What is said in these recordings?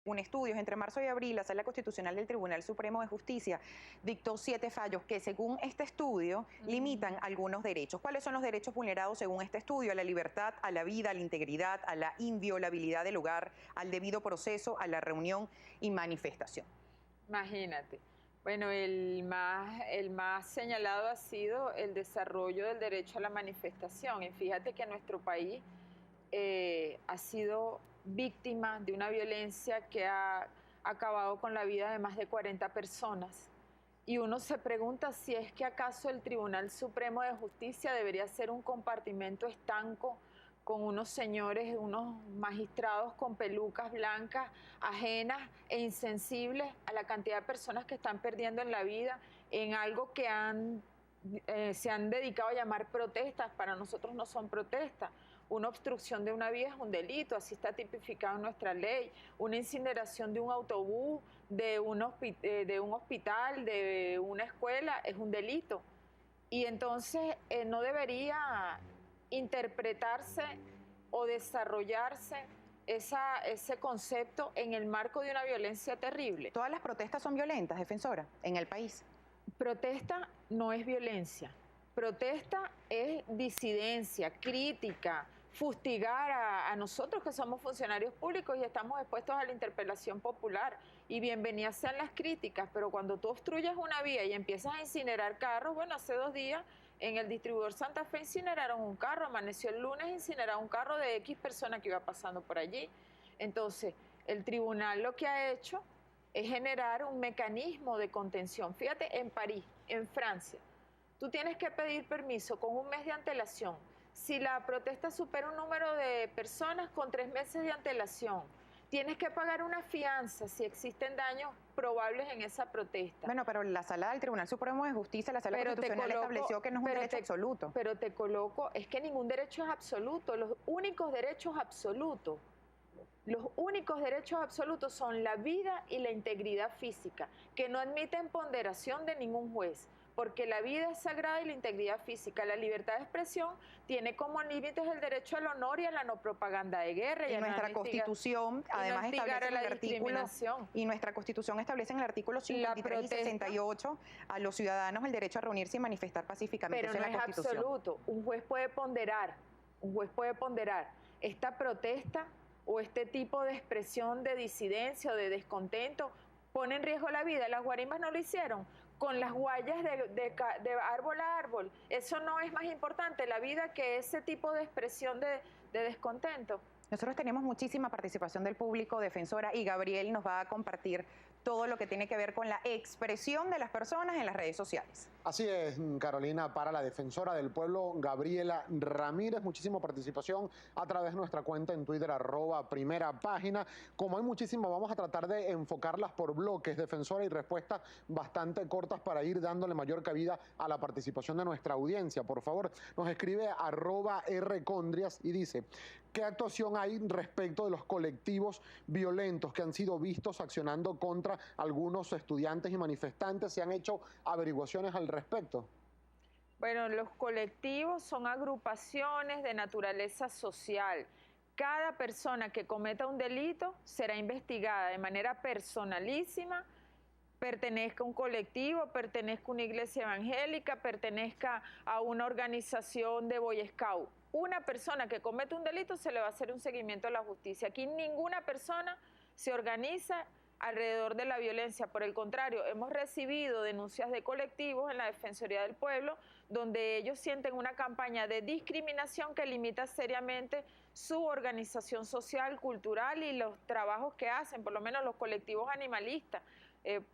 Un estudio entre marzo y abril, la Sala Constitucional del Tribunal Supremo de Justicia dictó 7 fallos que, según este estudio, limitan algunos derechos. ¿Cuáles son los derechos vulnerados según este estudio? A la libertad, a la vida, a la integridad, a la inviolabilidad del hogar, al debido proceso, a la reunión y manifestación. Imagínate. Bueno, el más señalado ha sido el desarrollo del derecho a la manifestación. Y fíjate que nuestro país ha sido víctima de una violencia que ha acabado con la vida de más de 40 personas. Y uno se pregunta si es que acaso el Tribunal Supremo de Justicia debería ser un compartimento estanco con unos señores, unos magistrados con pelucas blancas, ajenas e insensibles a la cantidad de personas que están perdiendo en la vida en algo que se han dedicado a llamar protestas. Para nosotros no son protestas. Una obstrucción de una vía es un delito, así está tipificado en nuestra ley. Una incineración de un autobús, de un hospital, de una escuela, es un delito. Y entonces no debería interpretarse o desarrollarse ese concepto en el marco de una violencia terrible. ¿Todas las protestas son violentas, defensora, en el país? Protesta no es violencia. Protesta es disidencia, crítica, fustigar a nosotros que somos funcionarios públicos y estamos expuestos a la interpelación popular. Y bienvenidas sean las críticas, pero cuando tú obstruyes una vía y empiezas a incinerar carros, bueno, hace 2 días en el distribuidor Santa Fe incineraron un carro, amaneció el lunes incineraron un carro de X persona que iba pasando por allí. Entonces, el tribunal lo que ha hecho es generar un mecanismo de contención. Fíjate, en París, en Francia, tú tienes que pedir permiso con 1 mes de antelación. Si la protesta supera un número de personas, con 3 meses de antelación. Tienes que pagar una fianza si existen daños probables en esa protesta. Bueno, pero la Sala del Tribunal Supremo de Justicia, la Sala Constitucional estableció que no es un derecho absoluto. Pero te coloco, es que ningún derecho es absoluto. Los únicos derechos absolutos son la vida y la integridad física, que no admiten ponderación de ningún juez, porque la vida es sagrada y la integridad física. La libertad de expresión tiene como límites el derecho al honor y a la no propaganda de guerra. Y nuestra Constitución, además, establece en el artículo, y nuestra Constitución establece en el artículo 53 y 68 a los ciudadanos el derecho a reunirse y manifestar pacíficamente. Pero no es absoluto. Un juez puede ponderar esta protesta o este tipo de expresión de disidencia o de descontento pone en riesgo la vida. Las guarimbas no lo hicieron con las guayas de árbol a árbol. Eso no es más importante la vida que ese tipo de expresión de descontento. Nosotros tenemos muchísima participación del público, defensora, y Gabriel nos va a compartir todo lo que tiene que ver con la expresión de las personas en las redes sociales. Así es, Carolina, para la defensora del pueblo, Gabriela Ramírez, muchísima participación a través de nuestra cuenta en Twitter, @primerapágina. Como hay muchísimas, vamos a tratar de enfocarlas por bloques, defensora, y respuestas bastante cortas para ir dándole mayor cabida a la participación de nuestra audiencia. Por favor, nos escribe @rcondrias y dice: ¿qué actuación hay respecto de los colectivos violentos que han sido vistos accionando contra algunos estudiantes y manifestantes? ¿Se han hecho averiguaciones al respecto? Bueno, los colectivos son agrupaciones de naturaleza social. Cada persona que cometa un delito será investigada de manera personalísima, pertenezca a un colectivo, pertenezca a una iglesia evangélica, pertenezca a una organización de Boy Scout. Una persona que comete un delito se le va a hacer un seguimiento a la justicia. Aquí ninguna persona se organiza alrededor de la violencia. Por el contrario, hemos recibido denuncias de colectivos en la Defensoría del Pueblo donde ellos sienten una campaña de discriminación que limita seriamente su organización social, cultural y los trabajos que hacen, por lo menos los colectivos animalistas,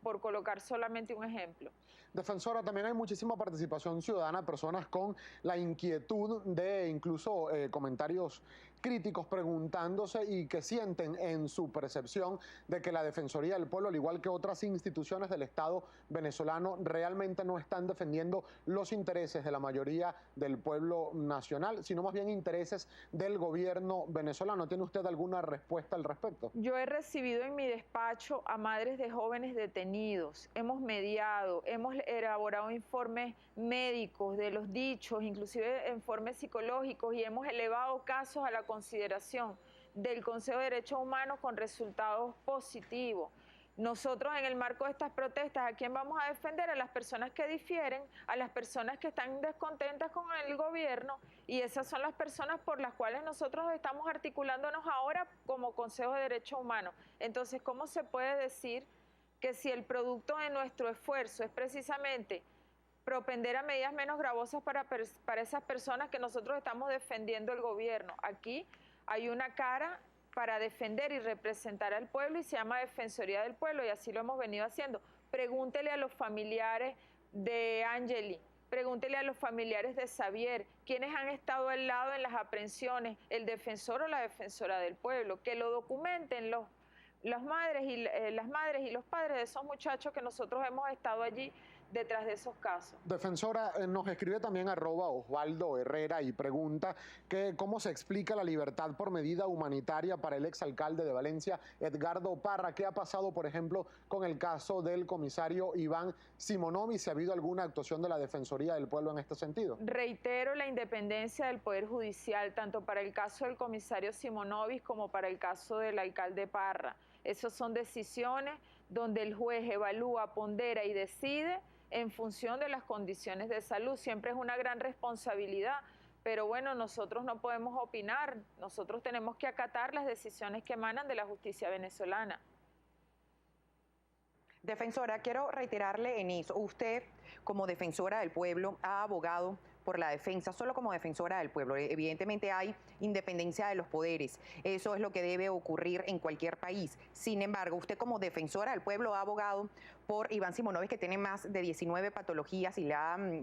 por colocar solamente un ejemplo. Defensora, también hay muchísima participación ciudadana, personas con la inquietud de incluso comentarios críticos preguntándose y que sienten en su percepción de que la Defensoría del Pueblo, al igual que otras instituciones del Estado venezolano, realmente no están defendiendo los intereses de la mayoría del pueblo nacional, sino más bien intereses del gobierno venezolano. ¿Tiene usted alguna respuesta al respecto? Yo he recibido en mi despacho a madres de jóvenes detenidos, hemos mediado, hemos elaborado informes médicos de los dichos, inclusive informes psicológicos, y hemos elevado casos a la consideración del Consejo de Derechos Humanos con resultados positivos. Nosotros en el marco de estas protestas, ¿a quién vamos a defender? A las personas que difieren, a las personas que están descontentas con el gobierno, y esas son las personas por las cuales nosotros estamos articulándonos ahora como Consejo de Derechos Humanos. Entonces, ¿cómo se puede decir que si el producto de nuestro esfuerzo es precisamente propender a medidas menos gravosas para esas personas, que nosotros estamos defendiendo el gobierno? Aquí hay una cara para defender y representar al pueblo y se llama Defensoría del Pueblo, y así lo hemos venido haciendo. Pregúntele a los familiares de Angeli, pregúntele a los familiares de Xavier, quienes han estado al lado en las aprehensiones, el defensor o la defensora del pueblo, que lo documenten las madres y los padres de esos muchachos que nosotros hemos estado allí detrás de esos casos. Defensora, nos escribe también @Osvaldo Herrera y pregunta que cómo se explica la libertad por medida humanitaria para el exalcalde de Valencia, Edgardo Parra. ¿Qué ha pasado, por ejemplo, con el caso del comisario Iván Simonovic? ¿Si ha habido alguna actuación de la Defensoría del Pueblo en este sentido? Reitero la independencia del Poder Judicial, tanto para el caso del comisario Simonovic como para el caso del alcalde Parra. Esas son decisiones donde el juez evalúa, pondera y decide en función de las condiciones de salud. Siempre es una gran responsabilidad, pero bueno, nosotros no podemos opinar, nosotros tenemos que acatar las decisiones que emanan de la justicia venezolana. Defensora, quiero reiterarle en eso. Usted, como defensora del pueblo, ha abogado por la defensa, solo como defensora del pueblo. Evidentemente hay independencia de los poderes. Eso es lo que debe ocurrir en cualquier país. Sin embargo, usted como defensora del pueblo ha abogado por Iván Simonovic, que tiene más de 19 patologías, y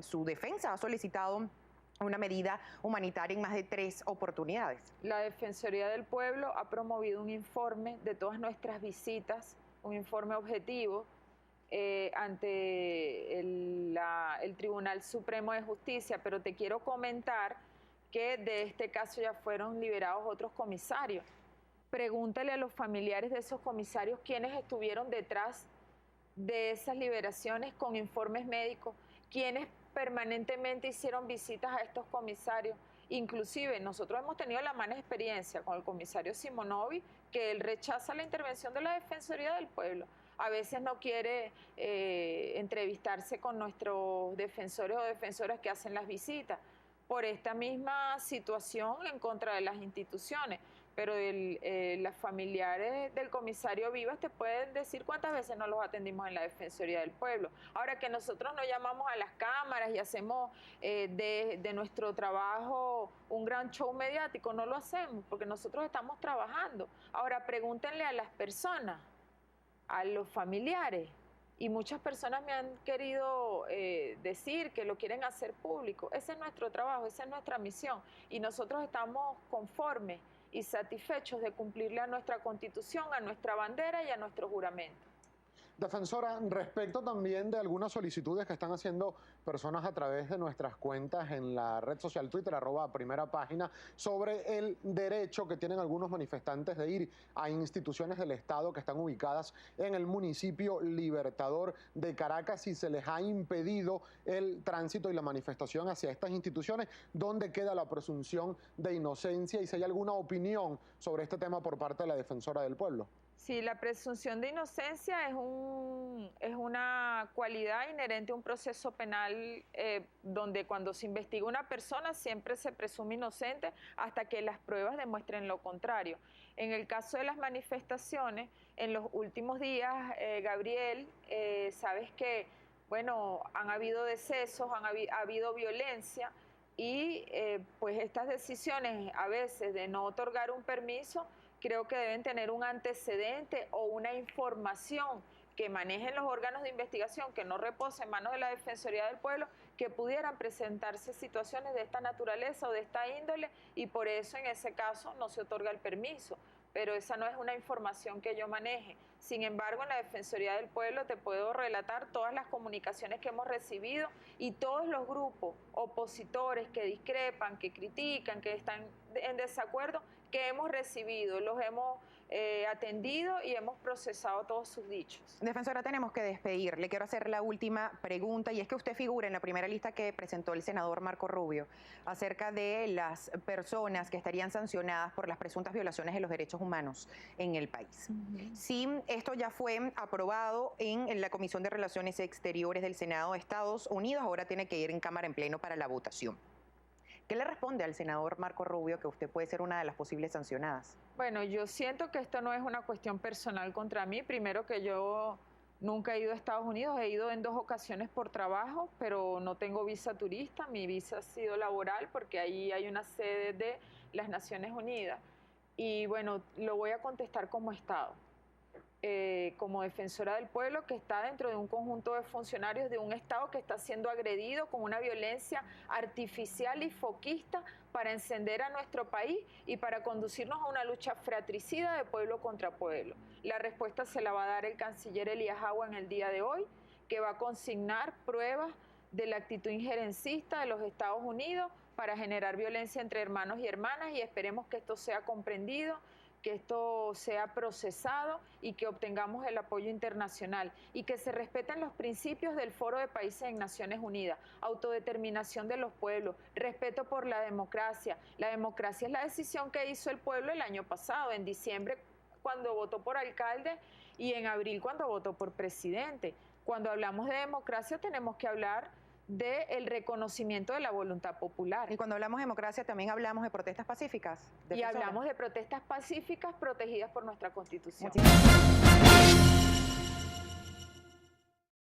su defensa ha solicitado una medida humanitaria en más de 3 oportunidades. La Defensoría del Pueblo ha promovido un informe de todas nuestras visitas, un informe objetivo, ante el Tribunal Supremo de Justicia, pero te quiero comentar que de este caso ya fueron liberados otros comisarios. Pregúntale a los familiares de esos comisarios quiénes estuvieron detrás de esas liberaciones con informes médicos, quiénes permanentemente hicieron visitas a estos comisarios. Inclusive nosotros hemos tenido la mala experiencia con el comisario Simonovic, que él rechaza la intervención de la Defensoría del Pueblo. A veces no quiere entrevistarse con nuestros defensores o defensoras que hacen las visitas por esta misma situación en contra de las instituciones. Pero las familiares del comisario Vivas te pueden decir cuántas veces no los atendimos en la Defensoría del Pueblo. Ahora, que nosotros no llamamos a las cámaras y hacemos de nuestro trabajo un gran show mediático, no lo hacemos porque nosotros estamos trabajando. Ahora, pregúntenle a las personas, a los familiares, y muchas personas me han querido decir que lo quieren hacer público. Ese es nuestro trabajo, esa es nuestra misión, y nosotros estamos conformes y satisfechos de cumplirle a nuestra Constitución, a nuestra bandera y a nuestro juramento. Defensora, respecto también de algunas solicitudes que están haciendo personas a través de nuestras cuentas en la red social Twitter, @primera página, sobre el derecho que tienen algunos manifestantes de ir a instituciones del Estado que están ubicadas en el municipio Libertador de Caracas, y se les ha impedido el tránsito y la manifestación hacia estas instituciones, ¿dónde queda la presunción de inocencia? Y si hay alguna opinión sobre este tema por parte de la Defensora del Pueblo. Sí, la presunción de inocencia es una cualidad inherente a un proceso penal, donde cuando se investiga una persona siempre se presume inocente hasta que las pruebas demuestren lo contrario. En el caso de las manifestaciones, en los últimos días, Gabriel, sabes que, bueno, han habido decesos, ha habido violencia, y pues estas decisiones a veces de no otorgar un permiso, creo que deben tener un antecedente o una información que manejen los órganos de investigación, que no repose en manos de la Defensoría del Pueblo, que pudieran presentarse situaciones de esta naturaleza o de esta índole, y por eso en ese caso no se otorga el permiso. Pero esa no es una información que yo maneje. Sin embargo, en la Defensoría del Pueblo te puedo relatar todas las comunicaciones que hemos recibido, y todos los grupos opositores que discrepan, que critican, que están en desacuerdo, que hemos recibido. Los hemos atendido y hemos procesado todos sus dichos. Defensora, tenemos que despedir. Le quiero hacer la última pregunta y es que usted figura en la primera lista que presentó el senador Marco Rubio acerca de las personas que estarían sancionadas por las presuntas violaciones de los derechos humanos en el país. Sí, esto ya fue aprobado en la Comisión de Relaciones Exteriores del Senado de Estados Unidos, ahora tiene que ir en Cámara en Pleno para la votación. ¿Qué le responde al senador Marco Rubio que usted puede ser una de las posibles sancionadas? Bueno, yo siento que esto no es una cuestión personal contra mí. Primero que yo nunca he ido a Estados Unidos, he ido en 2 ocasiones por trabajo, pero no tengo visa turista, mi visa ha sido laboral porque ahí hay una sede de las Naciones Unidas. Y bueno, lo voy a contestar como Estado. Como defensora del pueblo que está dentro de un conjunto de funcionarios de un Estado que está siendo agredido con una violencia artificial y foquista para encender a nuestro país y para conducirnos a una lucha fratricida de pueblo contra pueblo. La respuesta se la va a dar el canciller Elías Agua en el día de hoy, que va a consignar pruebas de la actitud injerencista de los Estados Unidos para generar violencia entre hermanos y hermanas, y esperemos que esto sea comprendido, que esto sea procesado y que obtengamos el apoyo internacional y que se respeten los principios del Foro de Países en Naciones Unidas, autodeterminación de los pueblos, respeto por la democracia. La democracia es la decisión que hizo el pueblo el año pasado, en diciembre cuando votó por alcalde y en abril cuando votó por presidente. Cuando hablamos de democracia tenemos que hablar del reconocimiento de la voluntad popular. Y cuando hablamos de democracia también hablamos de protestas pacíficas. Y hablamos de protestas pacíficas protegidas por nuestra Constitución. Muchísimas gracias.